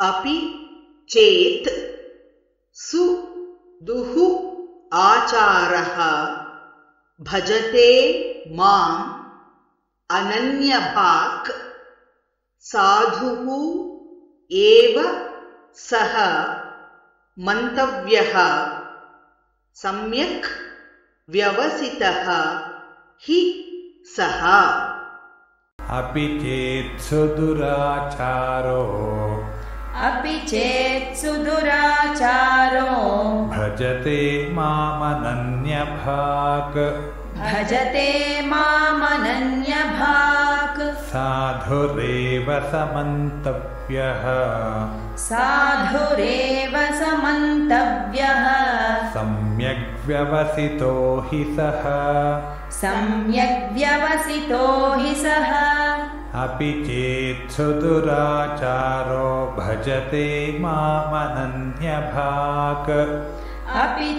अपि चेत् सुदुः आचारः भजते माम् अनन्यभाक् साधुः एव सः मन्तव्यः सम्यक् व्यवसितः हि सः। अपि चेत् सुदुराचारो भजते मामनन्यभाक् साधुरेव समन्तव्यः सम्यग् व्यवसितो हि सः। अपि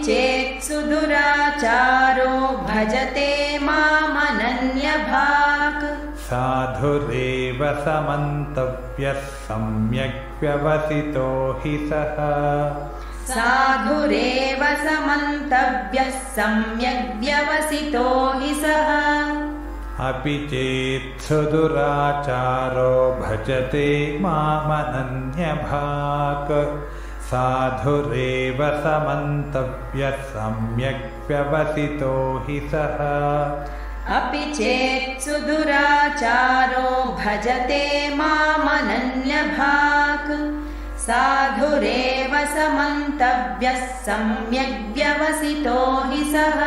चेत् सुदुराचारो भजते मामनन्यभाक् साधुरेव समन्तव्यः सम्यग् व्यवसितो हि सः। अपि चेत् सुदुराचारो भजते मामनन्यभाक् साधुरेव समन्तव्यः सम्यग् व्यवसितो हि सः। अपि चेत् सुदुराचारो भजते मामनन्यभाक् साधुरेव समन्तव्यः सम्यग् व्यवसितो हि सः।